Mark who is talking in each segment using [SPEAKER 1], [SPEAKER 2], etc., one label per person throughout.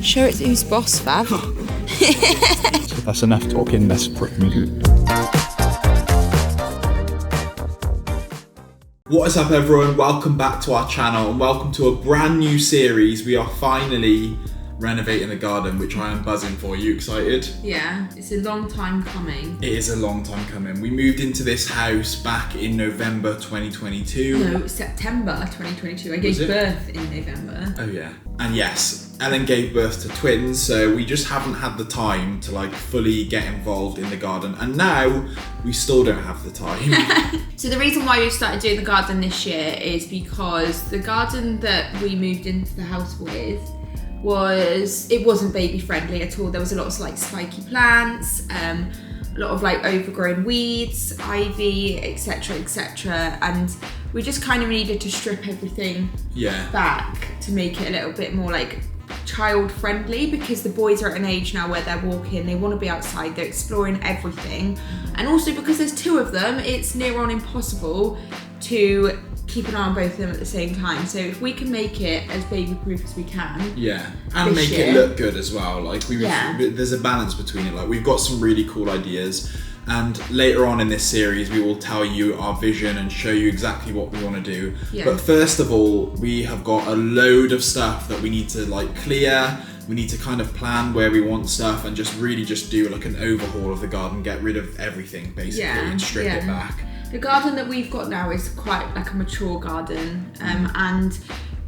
[SPEAKER 1] Show it who's boss, Fab.
[SPEAKER 2] That's enough talking, let's move.
[SPEAKER 3] What is up everyone, welcome back to our channel and welcome to a brand new series. We are finally renovating the garden, which I am buzzing for. Are you excited?
[SPEAKER 1] Yeah, it's a long time coming.
[SPEAKER 3] It is a long time coming. We moved into this house back in November 2022.
[SPEAKER 1] No, September 2022. I gave birth in November.
[SPEAKER 3] Oh yeah. And yes, Ellen gave birth to twins, so we just haven't had the time to like fully get involved in the garden. And now we still don't have the time.
[SPEAKER 1] So the reason why we've started doing the garden this year is because the garden that we moved into the house with wasn't baby friendly at all. There was a lot of like spiky plants, a lot of like overgrown weeds, ivy, etc, and we just kind of needed to strip everything back to make it a little bit more like child friendly, because the boys are at an age now where they're walking, they want to be outside, they're exploring everything, and also because there's two of them, it's near on impossible to keep an eye on both of them at the same time. So if we can make it as baby proof as we can,
[SPEAKER 3] and make it look good as well, like there's a balance between it. Like we've got some really cool ideas, and later on in this series we will tell you our vision and show you exactly what we want to do. But first of all, we have got a load of stuff that we need to like clear. We need to kind of plan where we want stuff and just really just do like an overhaul of the garden, get rid of everything basically and strip it back.
[SPEAKER 1] The garden that we've got now is quite like a mature garden, and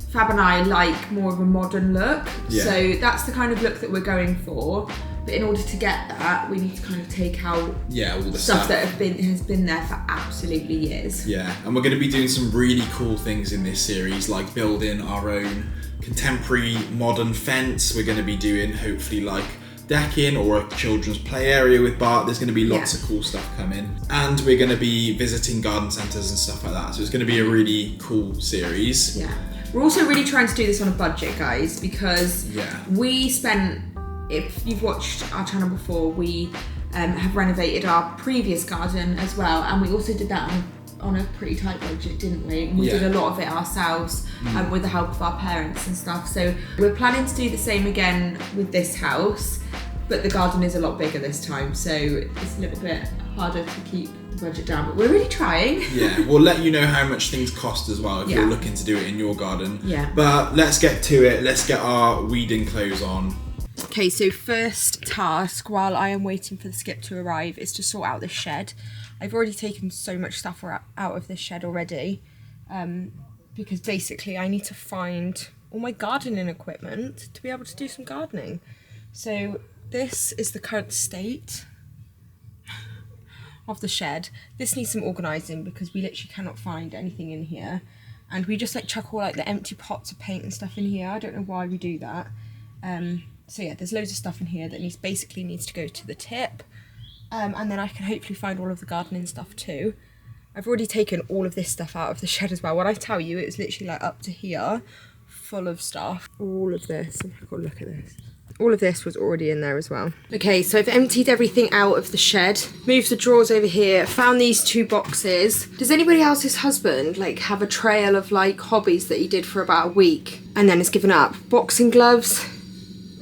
[SPEAKER 1] Fab and I like more of a modern look, so that's the kind of look that we're going for. But in order to get that, we need to kind of take out all the stuff that has been there for absolutely years. Yeah,
[SPEAKER 3] and we're going to be doing some really cool things in this series, like building our own contemporary modern fence. We're going to be doing hopefully like decking or a children's play area with Bart. There's going to be lots of cool stuff coming, and we're going to be visiting garden centres and stuff like that, so it's going to be a really cool series.
[SPEAKER 1] We're also really trying to do this on a budget, guys, because we spent, if you've watched our channel before, we have renovated our previous garden as well, and we also did that on a pretty tight budget, didn't we? And we did a lot of it ourselves with the help of our parents and stuff. So we're planning to do the same again with this house, but the garden is a lot bigger this time, so it's a little bit harder to keep the budget down, but we're really trying.
[SPEAKER 3] We'll let you know how much things cost as well if you're looking to do it in your garden. But let's get to it. Let's get our weeding clothes on.
[SPEAKER 1] Okay, so first task while I am waiting for the skip to arrive is to sort out this shed. I've already taken so much stuff out of this shed already, because basically I need to find all my gardening equipment to be able to do some gardening. So this is the current state of the shed. This needs some organising because we literally cannot find anything in here, and we just like chuck all like the empty pots of paint and stuff in here. I don't know why we do that. So yeah, there's loads of stuff in here that needs to go to the tip, and then I can hopefully find all of the gardening stuff too. I've already taken all of this stuff out of the shed as well. When I tell you, it was literally like up to here, full of stuff. All of this, oh my god, look at this. All of this was already in there as well. Okay, so I've emptied everything out of the shed, moved the drawers over here, found these two boxes. Does anybody else's husband like have a trail of like hobbies that he did for about a week and then has given up? Boxing gloves,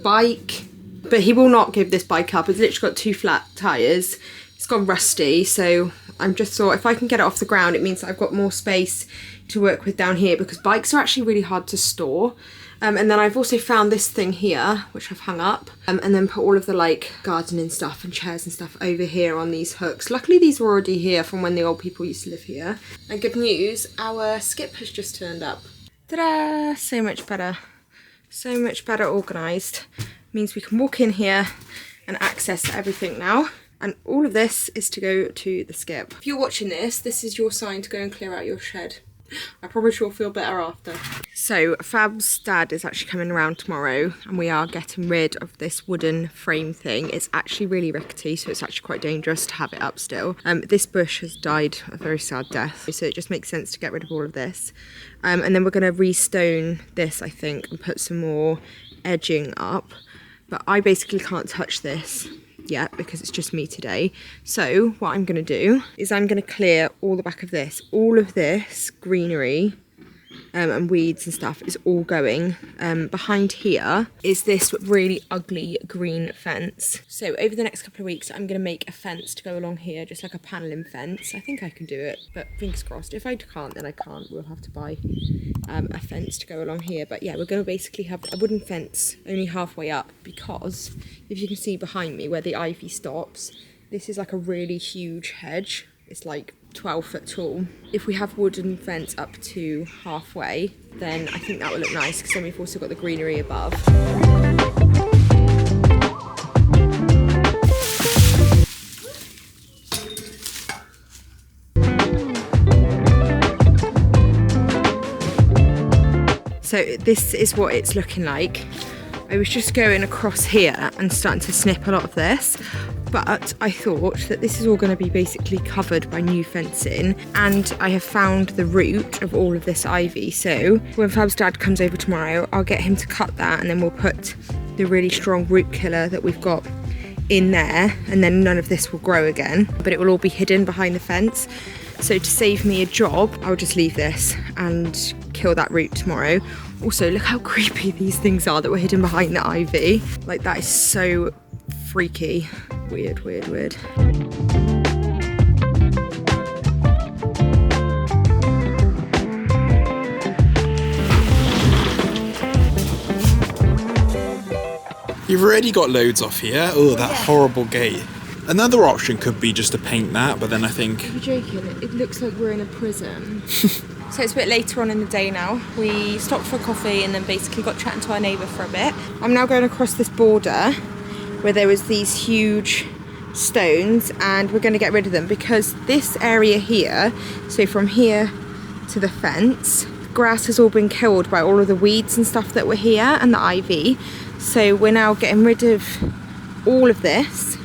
[SPEAKER 1] bike, but he will not give this bike up. It's literally got 2 flat tyres. It's gone rusty, so I'm just thought if I can get it off the ground, it means that I've got more space to work with down here, because bikes are actually really hard to store. And then I've also found this thing here, which I've hung up, and then put all of the like gardening stuff and chairs and stuff over here on these hooks. Luckily these were already here from when the old people used to live here. And good news, our skip has just turned up. Ta-da! So much better organised. Means we can walk in here and access everything now. And all of this is to go to the skip. If you're watching this, this is your sign to go and clear out your shed. I promise you'll feel better after. So Fab's dad is actually coming around tomorrow, and we are getting rid of this wooden frame thing. It's actually really rickety, so it's actually quite dangerous to have it up still. This bush has died a very sad death, so it just makes sense to get rid of all of this. And then we're going to restone this, I think, and put some more edging up. But I basically can't touch this yet because it's just me today. So what I'm going to do is I'm going to clear all the back of this. All of this greenery and weeds and stuff is all going. Behind here is this really ugly green fence. So over the next couple of weeks, I'm going to make a fence to go along here, just like a paneling fence. I think I can do it, but fingers crossed. If I can't, then I can't. We'll have to buy a fence to go along here. But yeah, we're going to basically have a wooden fence only halfway up, because if you can see behind me where the ivy stops, this is like a really huge hedge. It's like 12 foot tall. If we have wooden fence up to halfway, then I think that will look nice, because then we've also got the greenery above. So this is what it's looking like. I was just going across here and starting to snip a lot of this, but I thought that this is all going to be basically covered by new fencing, and I have found the root of all of this ivy. So when Fab's dad comes over tomorrow, I'll get him to cut that, and then we'll put the really strong root killer that we've got in there, and then none of this will grow again, but it will all be hidden behind the fence. So to save me a job, I'll just leave this and kill that root tomorrow. Also, look how creepy these things are that were hidden behind the ivy. Like, that is so freaky. Weird, weird, weird.
[SPEAKER 3] You've already got loads off here. Oh, that horrible gate. Another option could be just to paint that, but then I think...
[SPEAKER 1] Are you joking? It looks like we're in a prison. So it's a bit later on in the day now. We stopped for coffee and then basically got chatting to our neighbour for a bit. I'm now going across this border where there was these huge stones, and we're going to get rid of them because this area here, so from here to the fence, grass has all been killed by all of the weeds and stuff that were here and the ivy. So we're now getting rid of all of this.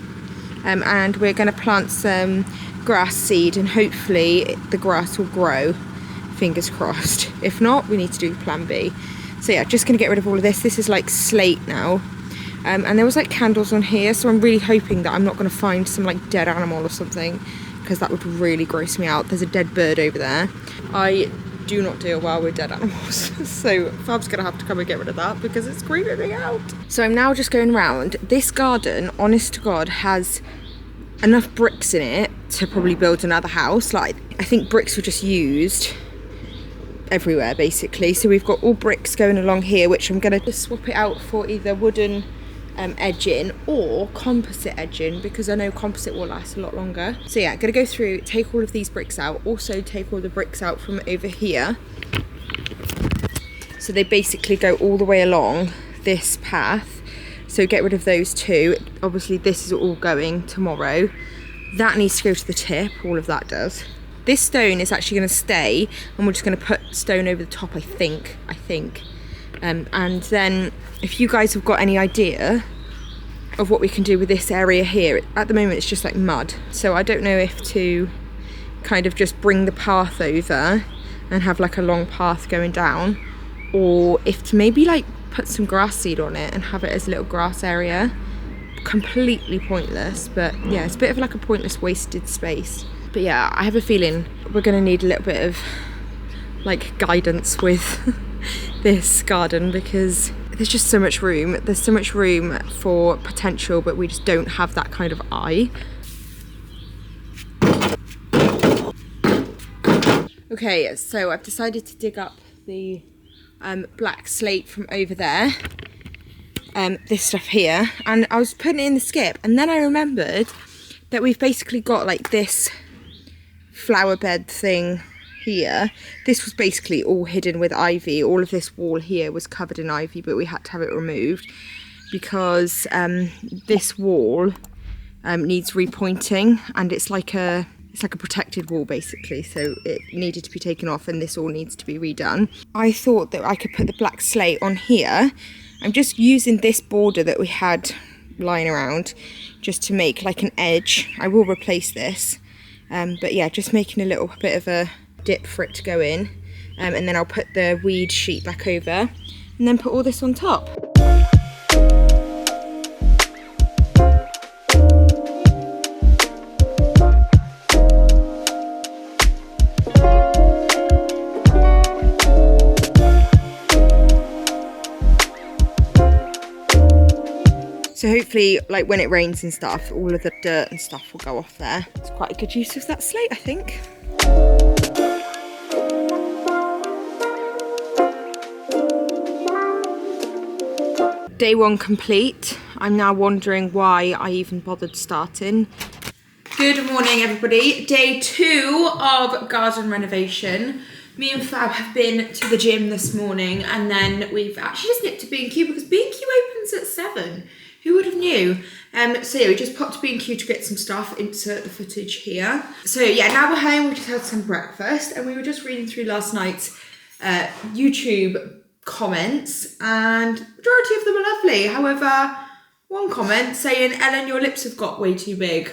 [SPEAKER 1] And we're going to plant some grass seed, and hopefully the grass will grow, fingers crossed. If not, we need to do plan B. So yeah, just going to get rid of all of this. This is like slate now, and there was like candles on here, so I'm really hoping that I'm not going to find some like dead animal or something, because that would really gross me out. There's a dead bird over there. I do not deal well with dead animals, so Fab's gonna have to come and get rid of that because it's creeping me out. So I'm now just going round. This garden, honest to God, has enough bricks in it to probably build another house. Like, I think bricks were just used everywhere basically. So we've got all bricks going along here, which I'm gonna just swap it out for either wooden edging or composite edging, because I know composite will last a lot longer. So yeah, I'm gonna go through, take all of these bricks out, also take all the bricks out from over here, so they basically go all the way along this path. So get rid of those two. Obviously this is all going tomorrow. That needs to go to the tip, all of that does. This stone is actually going to stay, and we're just going to put stone over the top, I think. And then if you guys have got any idea of what we can do with this area here, at the moment it's just like mud, so I don't know if to kind of just bring the path over and have like a long path going down, or if to maybe like put some grass seed on it and have it as a little grass area. Completely pointless, but yeah, it's a bit of like a pointless wasted space. But yeah, I have a feeling we're going to need a little bit of like guidance with this garden, because there's just so much room. There's so much room for potential, but we just don't have that kind of eye. Okay, so I've decided to dig up the black slate from over there. This stuff here, and I was putting it in the skip, and then I remembered that we've basically got like this flower bed thing here. This was basically all hidden with ivy. All of this wall here was covered in ivy, but we had to have it removed because this wall needs repointing, and it's like a protected wall basically, so it needed to be taken off, and this all needs to be redone. I thought that I could put the black slate on here. I'm just using this border that we had lying around just to make like an edge. I will replace this, but yeah, just making a little bit of a dip for it to go in, and then I'll put the weed sheet back over and then put all this on top. So hopefully, like when it rains and stuff, all of the dirt and stuff will go off there. It's quite a good use of that slate, I think. Day 1 complete. I'm now wondering why I even bothered starting. Good morning, everybody. Day 2 of garden renovation. Me and Fab have been to the gym this morning, and then we've actually just nipped to B&Q because B&Q opens at 7. Who would have knew? So yeah, we just popped to B&Q to get some stuff, insert the footage here. So yeah, now we're home, we just had some breakfast, and we were just reading through last night's YouTube comments, and majority of them are lovely. However, one comment saying, Ellen, your lips have got way too big.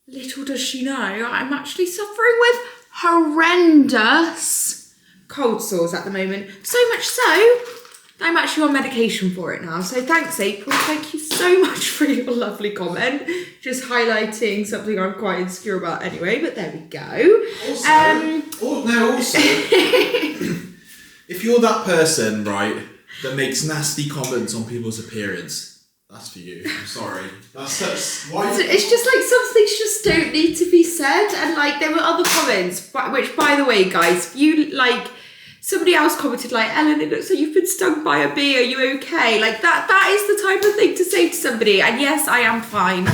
[SPEAKER 1] Little does she know, I'm actually suffering with horrendous cold sores at the moment. So much so, I'm actually on medication for it now. So thanks, April. Thank you so much for your lovely comment. Just highlighting something I'm quite insecure about anyway, but there we go.
[SPEAKER 3] Also, if you're that person, right, that makes nasty comments on people's appearance, that's for you. I'm sorry. That's why.
[SPEAKER 1] It's just like some things just don't need to be said. And like there were other comments, which by the way, guys, if you like, somebody else commented like, Ellen, it looks like you've been stung by a bee. Are you okay? Like that is the type of thing to say to somebody. And yes, I am fine.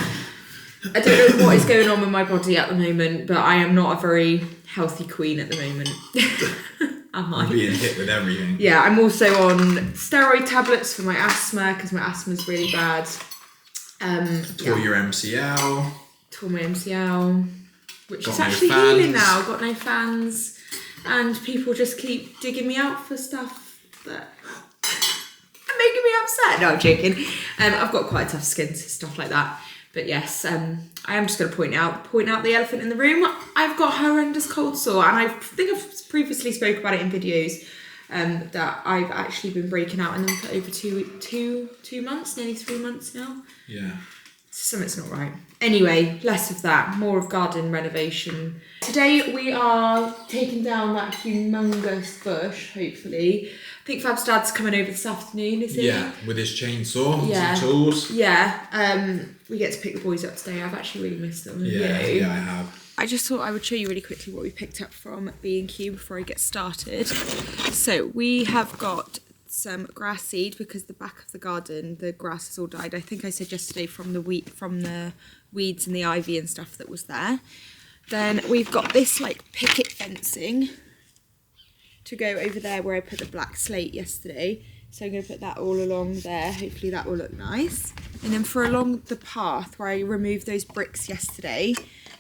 [SPEAKER 1] I don't know what is going on with my body at the moment, but I am not a very healthy queen at the moment. Am I?
[SPEAKER 3] I'm being hit with everything.
[SPEAKER 1] Yeah, I'm also on steroid tablets for my asthma because my asthma's really bad.
[SPEAKER 3] Tore your MCL.
[SPEAKER 1] Tore my MCL, which
[SPEAKER 3] Got
[SPEAKER 1] is
[SPEAKER 3] no
[SPEAKER 1] actually
[SPEAKER 3] fans.
[SPEAKER 1] healing now. Got no fans, and people just keep digging me out for stuff that are making me upset. No, I'm joking. I've got quite tough skin, so stuff like that. But yes, I am just going to point out the elephant in the room. I've got horrendous cold sore, and I think I've previously spoke about it in videos, that I've actually been breaking out in them for over two months, nearly 3 months now.
[SPEAKER 3] Yeah.
[SPEAKER 1] Something's not right. Anyway, less of that, more of garden renovation. Today we are taking down that humongous bush, hopefully. I think Fab's dad's coming over this afternoon, is he?
[SPEAKER 3] Yeah, with his chainsaw,
[SPEAKER 1] Yeah.
[SPEAKER 3] some tools.
[SPEAKER 1] Yeah, we get to pick the boys up today. I've actually really missed them.
[SPEAKER 3] Yeah,
[SPEAKER 1] You?
[SPEAKER 3] yeah, I have.
[SPEAKER 1] I just thought I would show you really quickly what we picked up from B&Q before I get started. So we have got some grass seed because the back of the garden, the grass has all died. I think I said yesterday from the weeds and the ivy and stuff that was there. Then we've got this like picket fencing to go over there where I put the black slate yesterday. So I'm going to put that all along there. Hopefully that will look nice. And then for along the path where I removed those bricks yesterday,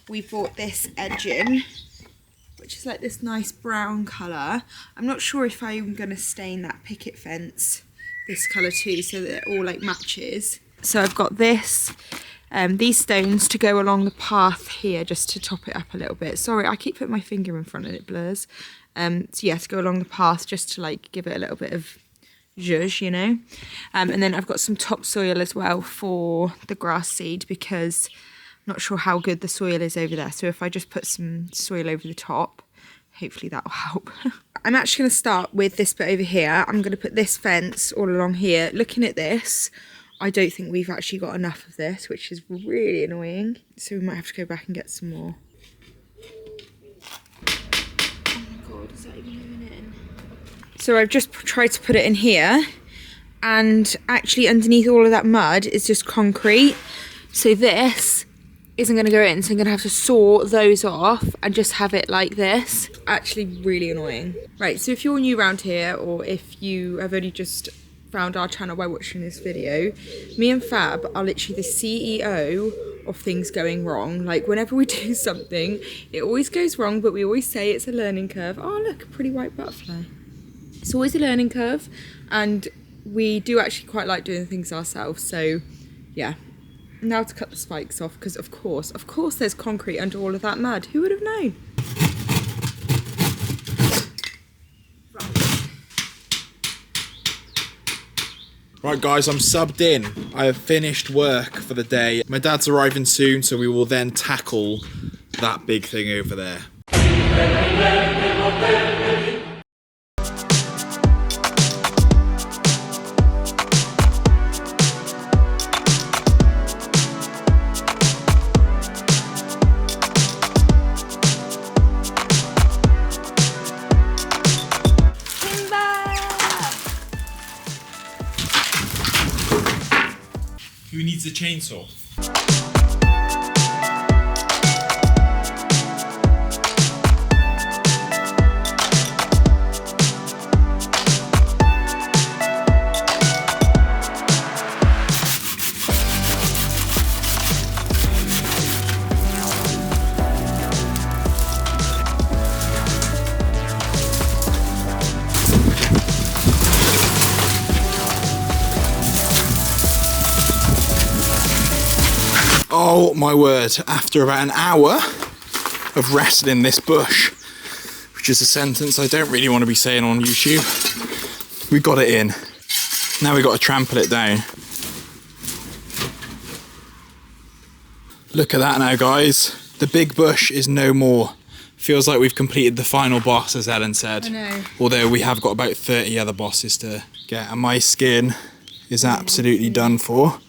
[SPEAKER 1] we bought this edging, which is like this nice brown colour. I'm not sure if I'm going to stain that picket fence this colour too, so that it all like matches. So I've got this, these stones to go along the path here just to top it up a little bit. Sorry, I keep putting my finger in front and it blurs. So yeah, to go along the path just to like give it a little bit of zhuzh, you know. And then I've got some topsoil as well for the grass seed because I'm not sure how good the soil is over there. So if I just put some soil over the top, hopefully that will help. I'm actually going to start with this bit over here. I'm going to put this fence all along here. Looking at this, I don't think we've actually got enough of this, which is really annoying. So we might have to go back and get some more. So I've just tried to put it in here, and actually underneath all of that mud is just concrete. So this isn't going to go in, so I'm going to have to saw those off and just have it like this. Actually really annoying. Right, so if you're new around here, or if you have only just found our channel by watching this video, me and Fab are literally the CEO of things going wrong. Like whenever we do something, it always goes wrong, but we always say it's a learning curve. Oh look, a pretty white butterfly. It's always a learning curve, and we do actually quite like doing things ourselves. So yeah, now to cut the spikes off, because of course there's concrete under all of that mud. Who would have known?
[SPEAKER 3] Right guys, I'm subbed in. I have finished work for the day. My dad's arriving soon, so we will then tackle that big thing over there. Who needs a chainsaw? Oh my word, after about an hour of wrestling this bush, which is a sentence I don't really want to be saying on YouTube, we got it in. Now we got to trample it down. Look at that now, guys. The big bush is no more. Feels like we've completed the final boss, as Ellen said.
[SPEAKER 1] I know.
[SPEAKER 3] Although we have got about 30 other bosses to get, and my skin is absolutely done for.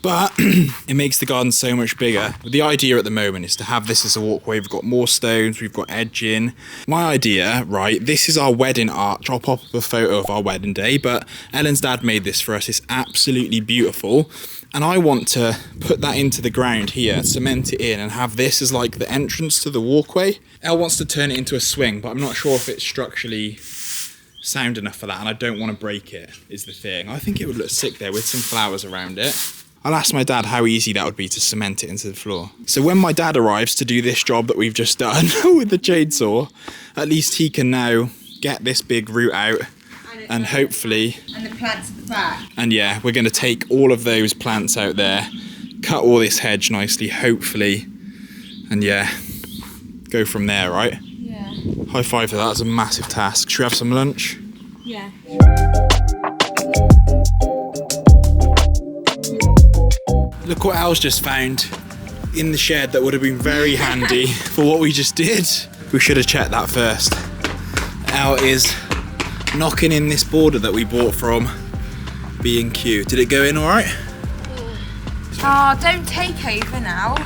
[SPEAKER 3] But it makes the garden so much bigger. The idea at the moment is to have this as a walkway. We've got more stones, we've got edging. My idea, right, this is our wedding arch. I'll pop up a photo of our wedding day, but Ellen's dad made this for us. It's absolutely beautiful. And I want to put that into the ground here, cement it in, and have this as like the entrance to the walkway. Elle wants to turn it into a swing, but I'm not sure if it's structurally sound enough for that, and I don't want to break it, is the thing. I think it would look sick there with some flowers around it. I'll ask my dad how easy that would be to cement it into the floor. So when my dad arrives to do this job that we've just done with the chainsaw, at least he can now get this big root out and hopefully...
[SPEAKER 1] And the plants at the back.
[SPEAKER 3] And yeah, we're going to take all of those plants out there, cut all this hedge nicely, hopefully, and yeah, go from there, right?
[SPEAKER 1] Yeah.
[SPEAKER 3] High five for that, that's a massive task. Should we have some lunch?
[SPEAKER 1] Yeah.
[SPEAKER 3] Look what Al's just found in the shed that would have been very handy for what we just did. We should have checked that first. Al is knocking in this border that we bought from B&Q. Did it go in all right?
[SPEAKER 1] Oh, don't take over now.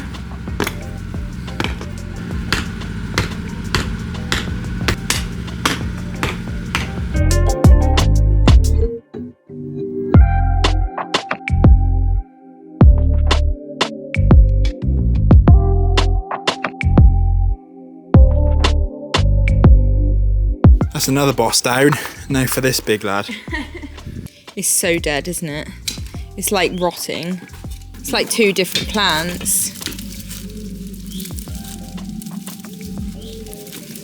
[SPEAKER 3] That's another boss down. Now for this big lad.
[SPEAKER 1] It's so dead, isn't it? It's like rotting. It's like two different plants.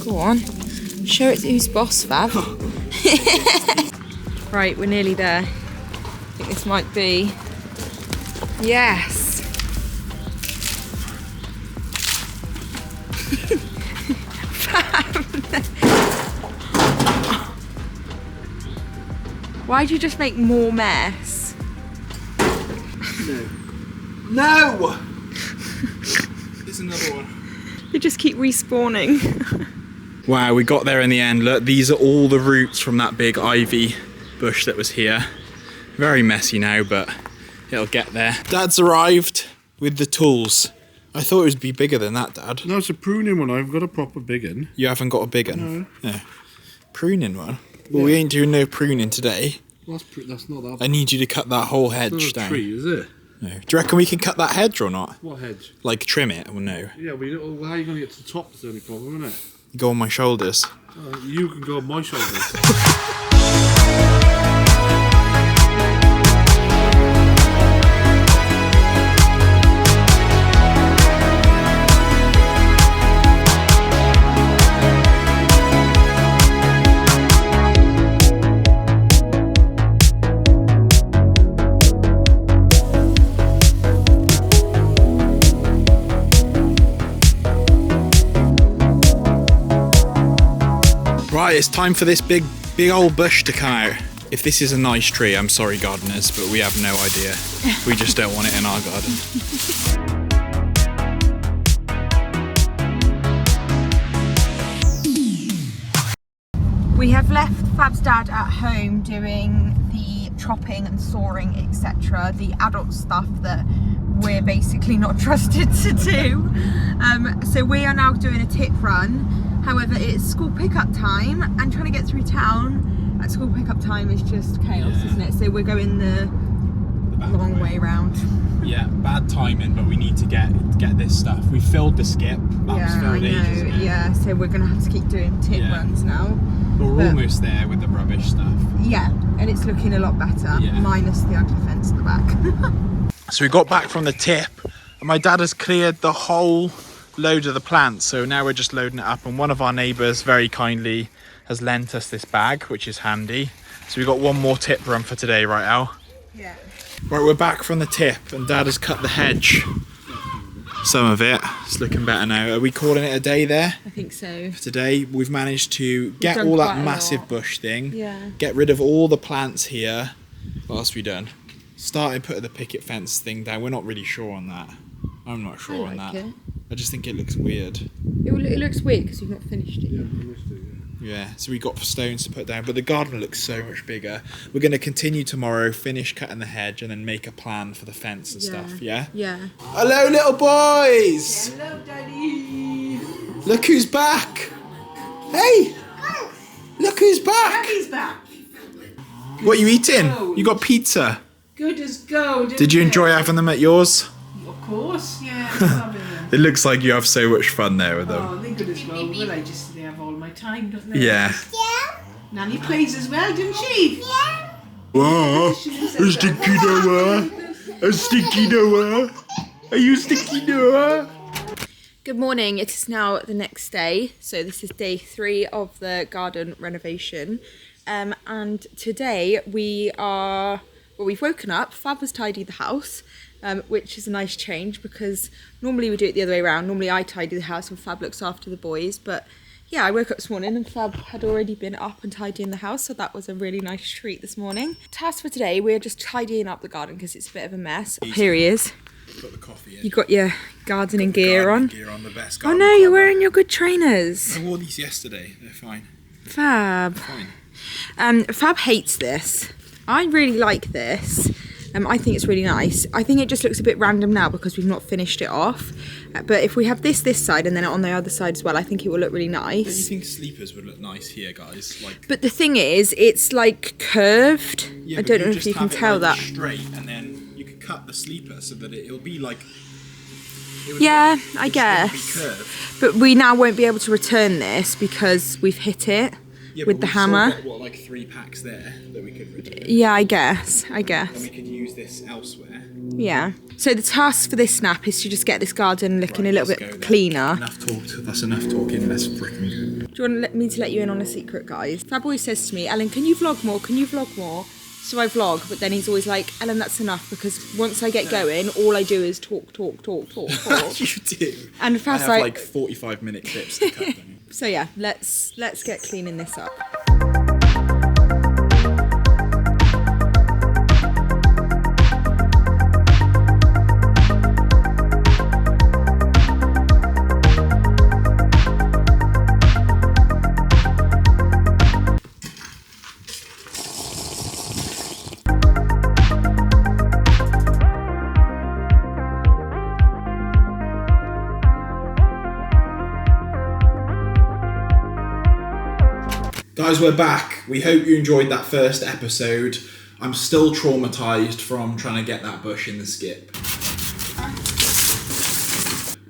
[SPEAKER 1] Go on. Show it who's boss, Fab. Right, we're nearly there. I think this might be... Yes. Why'd you just make more mess?
[SPEAKER 3] No. No! There's another one.
[SPEAKER 1] They just keep respawning.
[SPEAKER 3] Wow, we got there in the end. Look, these are all the roots from that big ivy bush that was here. Very messy now, but it'll get there. Dad's arrived with the tools. I thought it would be bigger than that, Dad.
[SPEAKER 2] No, it's a pruning one. I've got a proper big one.
[SPEAKER 3] You haven't got a big one?
[SPEAKER 2] No.
[SPEAKER 3] No. Pruning one? Well, we ain't doing no pruning today.
[SPEAKER 2] Well, that's not that.
[SPEAKER 3] I need you to cut that whole hedge
[SPEAKER 2] It's not
[SPEAKER 3] down.
[SPEAKER 2] a tree, is it?
[SPEAKER 3] No. Do you reckon we can cut that hedge or not?
[SPEAKER 2] What hedge?
[SPEAKER 3] Like trim it or no?
[SPEAKER 2] Yeah, well, how are you going to get to the top? That's the only problem, isn't it?
[SPEAKER 3] Go on my shoulders.
[SPEAKER 2] You can go on my shoulders.
[SPEAKER 3] Right, it's time for this big old bush to come out. If this is a nice tree, I'm sorry gardeners, but we have no idea. We just don't want it in our garden.
[SPEAKER 1] We have left Fab's dad at home doing the chopping and sawing, etc. The adult stuff that we're basically not trusted to do. So we are now doing a tip run. However, it's school pickup time, and trying to get through town at school pickup time is just chaos, isn't it? So we're going the long way way round.
[SPEAKER 3] Yeah, bad timing, but we need to get this stuff. We filled the skip. That was filled ages ago.
[SPEAKER 1] Yeah, so we're gonna have to keep doing tip runs now.
[SPEAKER 3] We're almost there with the rubbish stuff.
[SPEAKER 1] Yeah, and it's looking a lot better, minus the ugly fence at the back.
[SPEAKER 3] So we got back from the tip, and my dad has cleared the whole load of the plants. So now we're just loading it up, and one of our neighbours very kindly has lent us this bag, which is handy. So we've got one more tip run for today, right, Al?
[SPEAKER 1] Yeah.
[SPEAKER 3] Right, we're back from the tip, and Dad has cut the hedge. Some of it. It's looking better now. Are we calling it a day there?
[SPEAKER 1] I think so.
[SPEAKER 3] For today, we've managed to get all that massive bush thing.
[SPEAKER 1] Yeah.
[SPEAKER 3] Get rid of all the plants here. What else have we done? Started putting the picket fence thing down. We're not really sure on that. I'm not sure on that. I just think it looks weird.
[SPEAKER 1] It looks weird because you've not finished it yet.
[SPEAKER 3] Yeah, so we got stones to put down, but the garden looks so much bigger. We're going to continue tomorrow, finish cutting the hedge, and then make a plan for the fence and stuff, yeah?
[SPEAKER 1] Yeah.
[SPEAKER 3] Hello, little boys!
[SPEAKER 1] Hello, Daddy!
[SPEAKER 3] Look who's back! Hey! Look who's back!
[SPEAKER 4] Daddy's back!
[SPEAKER 3] What are you eating? You got pizza.
[SPEAKER 4] Good as gold.
[SPEAKER 3] Did you enjoy having them at yours?
[SPEAKER 4] Of course, yeah. I love them.
[SPEAKER 3] It looks like you have so much fun there with them.
[SPEAKER 4] Oh, they're good as gold. Well, they have all my time, don't they?
[SPEAKER 3] Yeah.
[SPEAKER 4] Nanny plays as well, didn't she? Yeah.
[SPEAKER 3] Whoa! A stinky Noah! A stinky Noah! Are you stinky Noah?
[SPEAKER 1] Good morning, it is now the next day. So this is day 3 of the garden renovation. And today we've woken up, Fab has tidied the house. Which is a nice change because normally we do it the other way around. Normally I tidy the house and Fab looks after the boys, but yeah, I woke up this morning and Fab had already been up and tidying the house, so that was a really nice treat this morning. Task for today, we're just tidying up the garden because it's a bit of a mess. Here he is.
[SPEAKER 3] Got the coffee in.
[SPEAKER 1] You got your gardening gear on.
[SPEAKER 3] The best
[SPEAKER 1] Oh no, you're wearing your good trainers.
[SPEAKER 3] I wore these yesterday, they're fine.
[SPEAKER 1] Fab.
[SPEAKER 3] Fine.
[SPEAKER 1] Fab hates this. I really like this. I think it's really nice. I think it just looks a bit random now because we've not finished it off. But if we have this side and then on the other side as well, I think it will look really nice.
[SPEAKER 3] Don't you think sleepers would look nice here, guys?
[SPEAKER 1] But the thing is, it's like curved.
[SPEAKER 3] Yeah,
[SPEAKER 1] I don't know if you can tell that.
[SPEAKER 3] Straight, and then you could cut the sleeper so that it'll be like.
[SPEAKER 1] Yeah, I guess. But we now won't be able to return this because we've hit it.
[SPEAKER 3] Yeah,
[SPEAKER 1] with the hammer.
[SPEAKER 3] Still got, like 3 packs there that we could return.
[SPEAKER 1] Yeah, I guess.
[SPEAKER 3] And we could use this elsewhere.
[SPEAKER 1] Yeah. So the task for this snap is to just get this garden looking a little bit cleaner.
[SPEAKER 3] Enough talk. That's enough talking. Let's freaking go.
[SPEAKER 1] Do you want me to let you in on a secret, guys? Fab always says to me, Ellen, can you vlog more? Can you vlog more? So I vlog, but then he's always like, Ellen, that's enough, because once I get going, all I do is talk.
[SPEAKER 3] You do.
[SPEAKER 1] And Fab's
[SPEAKER 3] I have like 45-minute clips to cut them.
[SPEAKER 1] So yeah, let's get cleaning this up.
[SPEAKER 3] Guys, we're back. We hope you enjoyed that first episode. I'm still traumatised from trying to get that bush in the skip.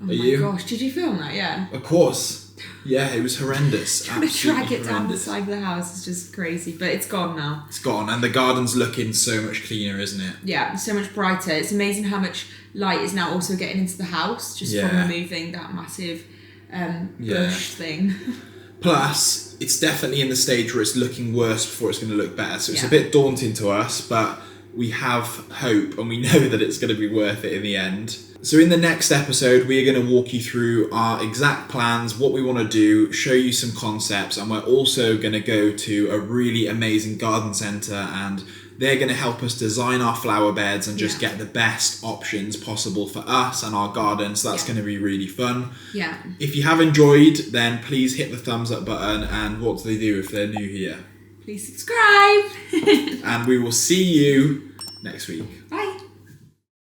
[SPEAKER 1] Oh my gosh, did you film that? Yeah.
[SPEAKER 3] Of course. Yeah, it was horrendous.
[SPEAKER 1] Trying to drag it down the side of the house is just crazy, but it's gone now.
[SPEAKER 3] It's gone, and the garden's looking so much cleaner, isn't it?
[SPEAKER 1] Yeah, so much brighter. It's amazing how much light is now also getting into the house just from removing that massive bush thing.
[SPEAKER 3] Plus, it's definitely in the stage where it's looking worse before it's going to look better. So it's a bit daunting to us, but we have hope and we know that it's going to be worth it in the end. So in the next episode, we are going to walk you through our exact plans, what we want to do, show you some concepts, and we're also going to go to a really amazing garden centre, and they're going to help us design our flower beds and just get the best options possible for us and our garden. So that's going to be really fun.
[SPEAKER 1] Yeah.
[SPEAKER 3] If you have enjoyed, then please hit the thumbs up button. And what do they do if they're new here?
[SPEAKER 1] Please subscribe.
[SPEAKER 3] And we will see you next week.